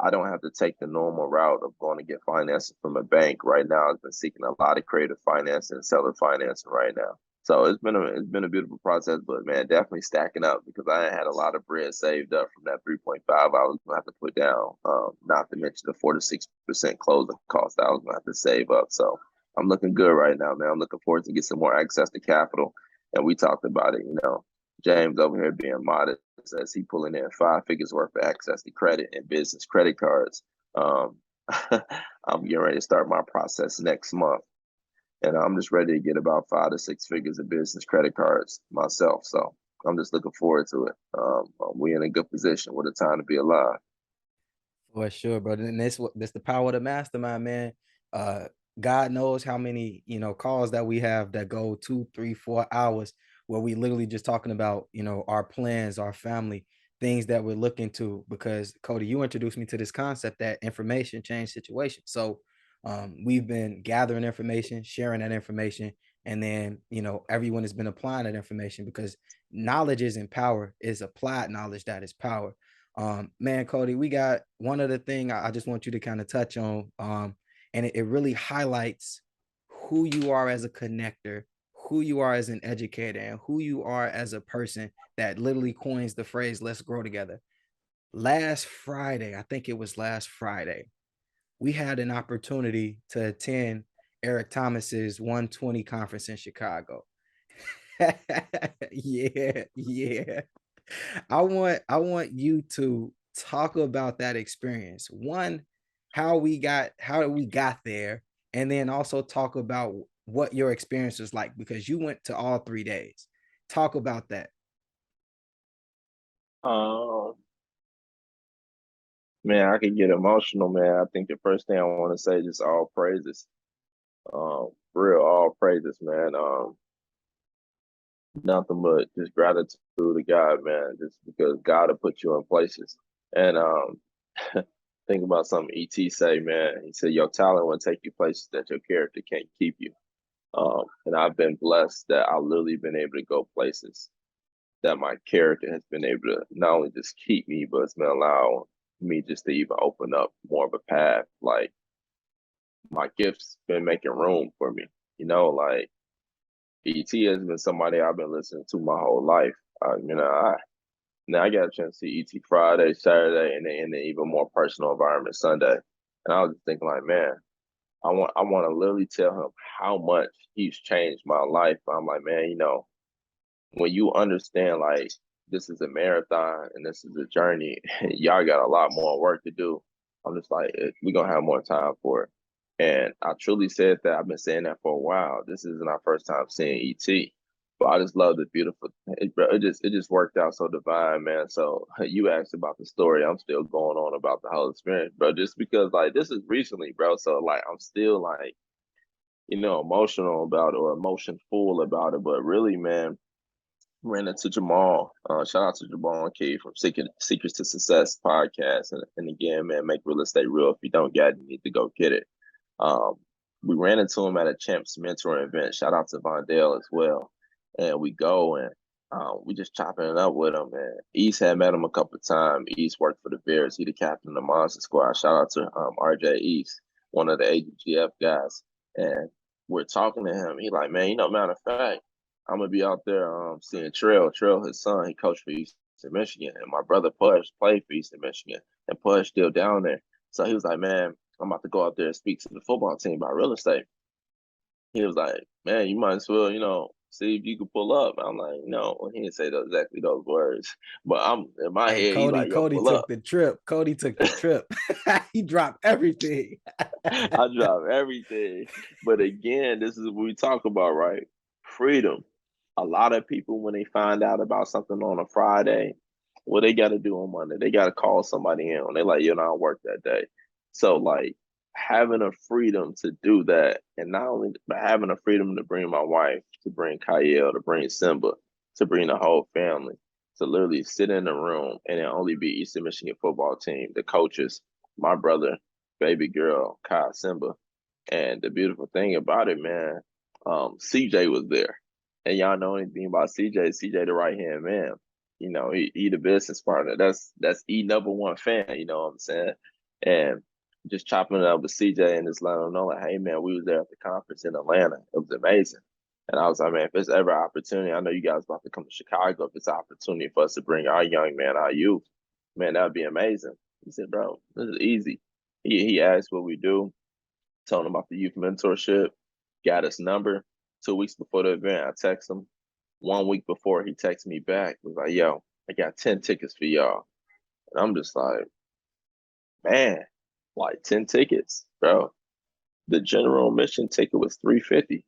I don't have to take the normal route of going to get financing from a bank. Right now, I've been seeking a lot of creative financing and seller financing right now. So it's been a beautiful process, but man, definitely stacking up because I had a lot of bread saved up from that 3.5 I was gonna have to put down. Not to mention the 4 to 6% closing cost I was gonna have to save up. So I'm looking good right now, man. I'm looking forward to get some more access to capital. And we talked about it, James over here being modest as he pulling in 5 figures worth of access to credit and business credit cards. Um, I'm getting ready to start my process next month, and I'm just ready to get about 5 to 6 figures of business credit cards myself. So I'm just looking forward to it. We in a good position. What a time to be alive. For sure, brother. And that's the power of the mastermind, man. Uh, God knows how many, calls that we have that go 2, 3, 4 hours where we literally just talking about, our plans, our family, things that we're looking to. Because Cody, you introduced me to this concept that information change situations. So we've been gathering information, sharing that information, and then, everyone has been applying that information because knowledge isn't power, is applied knowledge that is power. Man, Cody, we got one other thing I just want you to kind of touch on. And it really highlights who you are as a connector, who you are as an educator, and who you are as a person that literally coins the phrase, let's grow together. Last Friday, I think it was last Friday, we had an opportunity to attend Eric Thomas's 120 conference in Chicago. Yeah, yeah. I want you to talk about that experience. One, how we got there, and then also talk about what your experience was like because you went to all 3 days. Talk about that. Um, man, I could get emotional, man. I think the first thing I want to say is just all praises. Real all praises, man. Nothing but just gratitude to God, man. Just because God will put you in places. And think about something ET say, man. He said your talent will take you places that your character can't keep you. And I've been blessed that I've literally been able to go places that my character has been able to not only just keep me, but it's been allowed me just to even open up more of a path. Like my gifts been making room for me. Like ET has been somebody I've been listening to my whole life. Now I got a chance to see ET Friday, Saturday, and then in the even more personal environment Sunday. And I was just thinking, like, man, I want to literally tell him how much he's changed my life. I'm like, man, when you understand like this is a marathon and this is a journey, y'all got a lot more work to do. I'm just like, we're gonna have more time for it. And I truly said that. I've been saying that for a while. This isn't our first time seeing ET. But I just love the beautiful. It just worked out so divine, man. So you asked about the story. I'm still going on about the whole experience, bro. Just because like this is recently, bro. So like I'm still like emotional about it or emotionful about it. But really, man, ran into Jamal. Shout out to Jamal and Key from Secrets to Success podcast. And again, man, make real estate real. If you don't get it, you need to go get it. Um, we ran into him at a Champs mentor event. Shout out to Vondell as well. And we go and we just chopping it up with him. And East had met him a couple of times. East worked for the Bears. He the captain of the Monster Squad. Shout out to RJ East, one of the AGF guys. And we're talking to him. He like, man, matter of fact, I'm gonna be out there seeing Trail. Trail, his son, he coached for Eastern Michigan, and my brother Push played for Eastern Michigan, and Push still down there. So he was like, man, I'm about to go out there and speak to the football team about real estate. He was like, man, you might as well, see if you can pull up. I'm like, no, he didn't say exactly those words, but I'm in my Hey, head. He Cody, like, yo, Cody pull took up. the trip. Cody took the trip. He dropped everything. I drop everything. But again, this is what we talk about, right? Freedom. A lot of people, when they find out about something on a Friday, what they got to do on Monday, they got to call somebody in. They like, I don't work that day. So, like, having a freedom to do that, and not only but having a freedom to bring my wife, to bring Kyle, to bring Simba, to bring the whole family, to literally sit in the room and it only be Eastern Michigan football team, the coaches, my brother, baby girl, Kai Simba. And the beautiful thing about it, man, CJ was there. And y'all know anything about CJ? CJ the right hand man. He the business partner. That's E number one fan, you know what I'm saying? And just chopping it up with CJ and just letting him know, like, hey man, we was there at the conference in Atlanta. It was amazing. And I was like, man, if it's ever an opportunity, I know you guys about to come to Chicago. If it's an opportunity for us to bring our young man, our youth, man, that'd be amazing. He said, bro, this is easy. He asked what we do, told him about the youth mentorship, got his number. 2 weeks before the event, I text him. 1 week before, he texted me back. He was like, yo, I got 10 tickets for y'all. And I'm just like, man, like 10 tickets, bro. The general admission ticket was $350.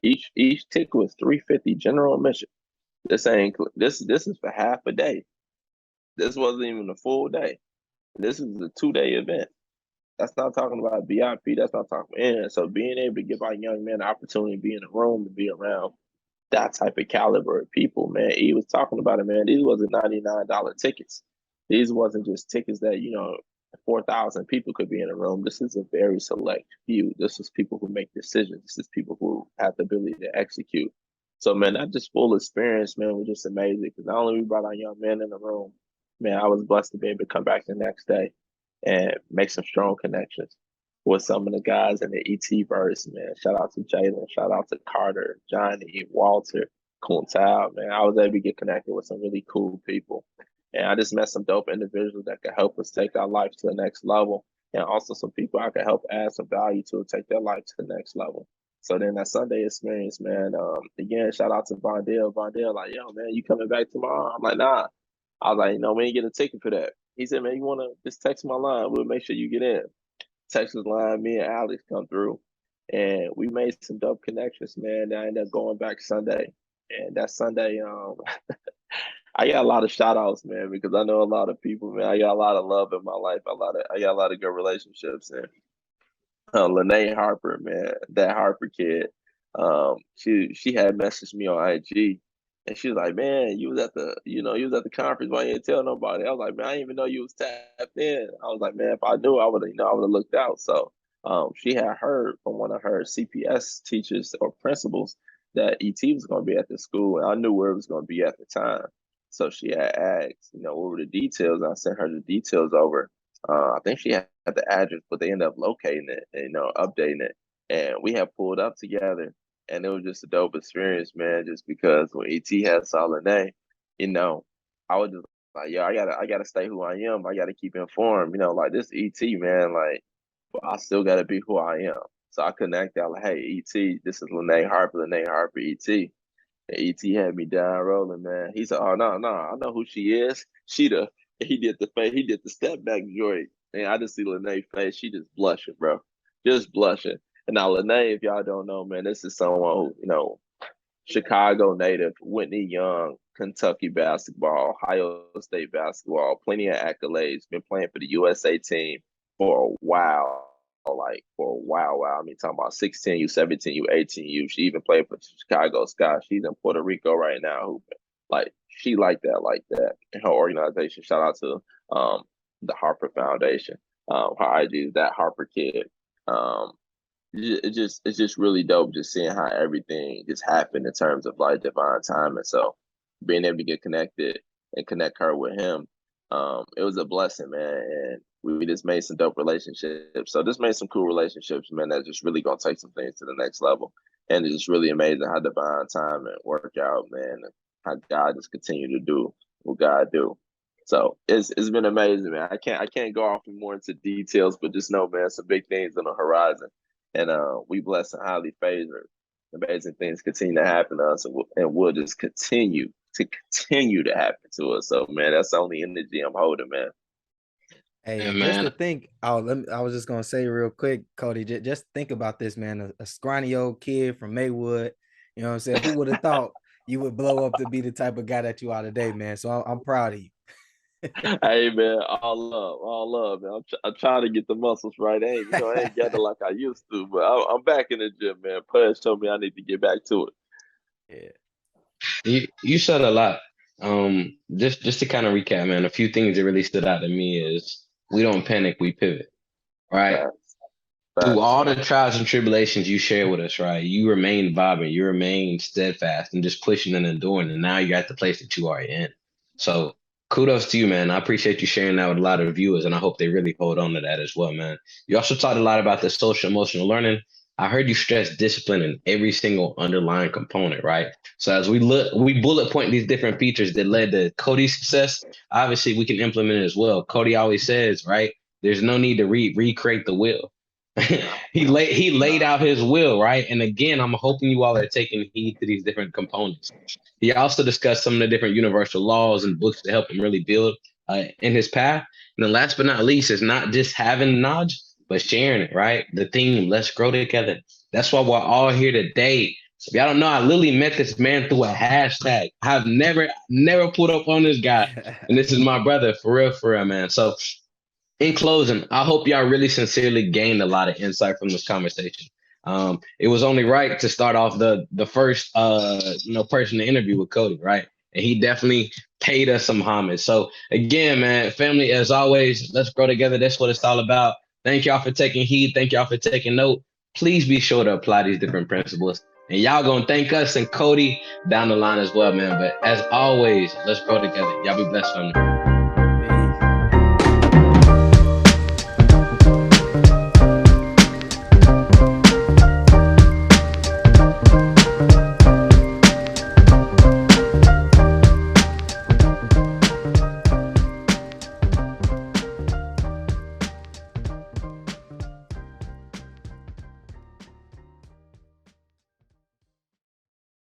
Each ticket was $350 general admission. This is for half a day. This wasn't even a full day. This is a 2-day event. That's not talking about VIP. That's not talking about. So being able to give our young men the opportunity to be in a room, to be around that type of caliber of people, man. He was talking about it, man. These wasn't $99 tickets. These wasn't just tickets that 4,000 people could be in a room. This is a very select few. This is people who make decisions. This is people who have the ability to execute. So, man, that just full experience, man, was just amazing. Because not only we brought our young men in the room, man, I was blessed to be able to come back the next day and make some strong connections with some of the guys in the ET verse, man. Shout out to Jalen, shout out to Carter, Johnny, Walter, Kuntal, man. I was able to get connected with some really cool people. And I just met some dope individuals that could help us take our life to the next level. and also some people I could help add some value to take their life to the next level. So then that Sunday experience, man, again, shout out to Vondell. Vondell, like, yo, man, you coming back tomorrow? I'm like, nah. I was like, no, we ain't get a ticket for that. He said, man, you want to just text my line? We'll make sure you get in. Text his line, me and Alex come through. And we made some dope connections, man. I ended up going back Sunday. And that Sunday, I got a lot of shout outs, man, because I know a lot of people, man. I got a lot of love in my life. I got a lot of good relationships. And Lene Harper, man, that Harper kid. She had messaged me on IG, and she was like, "Man, you was at the conference. Why you didn't tell nobody?" I was like, "Man, I didn't even know you was tapped in." I was like, "Man, if I knew, I would have, I would have looked out." So, she had heard from one of her CPS teachers or principals that ET was going to be at the school, and I knew where it was going to be at the time. So she had asked, what were the details? I sent her the details over. I think she had the address, but they ended up locating it, and, updating it. And we had pulled up together, and it was just a dope experience, man. Just because when ET had Solid, I was just like, yo, I gotta stay who I am. I gotta keep informed, like this ET, man, like, but I still gotta be who I am. So I connected, like, hey, ET, this is Lene Harper, ET. And ET had me down rolling, man. He said, "Oh no, I know who she is. He did the face, he did the step back joint, and I just see Lene face. She just blushing, bro, just blushing." And now Lene, if y'all don't know, man, this is someone who, Chicago native, Whitney Young, Kentucky basketball, Ohio State basketball, plenty of accolades. Been playing for the USA team for a while. Like for a while. I mean, talking about 16U, 17U, 18U. She even played for Chicago Sky. She's in Puerto Rico right now. Like she like that. And her organization. Shout out to the Harper Foundation. Her IG is that Harper kid. It's just really dope just seeing how everything just happened in terms of like divine time. And so being able to get connected and connect her with him, it was a blessing, man. And we just made some dope relationships. So just made some cool relationships, man, that just really gonna take some things to the next level. And it's just really amazing how divine time and work out, man, and how God just continue to do what God do. So it's been amazing, man. I can't go off more into details, but just know, man, some big things on the horizon. And we blessed and highly favored. Amazing things continue to happen to us, and we'll just continue to happen to us. So, man, that's the only energy I'm holding, man. Hey, Yeah, just to man. think, I was just gonna say real quick, Cody, just think about this, man. A scrawny old kid from Maywood, you know what I'm saying? Who would have thought you would blow up to be the type of guy that you are today, man? So I'm proud of you. Hey, man, all love, man. I'm trying to get the muscles right. I ain't got it like I used to, but I'm back in the gym, man. Pudge told me I need to get back to it. Yeah. You said a lot. Just to kind of recap, man, a few things that really stood out to me is we don't panic, we pivot, right? Facts. Through Facts. all the trials and tribulations you share with us, right? You remain vibrant, you remain steadfast and just pushing and enduring. And now you're at the place that you are in. So kudos to you, man. I appreciate you sharing that with a lot of viewers, and I hope they really hold on to that as well, man. You also talked a lot about the social emotional learning. I heard you stress discipline in every single underlying component, right? So as we bullet point these different features that led to Cody's success. Obviously, we can implement it as well. Cody always says, right? There's no need to recreate the wheel. He laid out his will, right? And again, I'm hoping you all are taking heed to these different components. He also discussed some of the different universal laws and books to help him really build in his path. And then last but not least is not just having knowledge, but sharing it, right? The theme, let's grow together. That's why we're all here today. So if y'all don't know, I literally met this man through a hashtag. I've never put up on this guy. And this is my brother, for real, man. So in closing, I hope y'all really sincerely gained a lot of insight from this conversation. It was only right to start off the first person to interview with Cody, right? And he definitely paid us some homage. So again, man, family, as always, let's grow together. That's what it's all about. Thank y'all for taking heed. Thank y'all for taking note. Please be sure to apply these different principles. And y'all gonna thank us and Cody down the line as well, man. But as always, let's grow together. Y'all be blessed, family.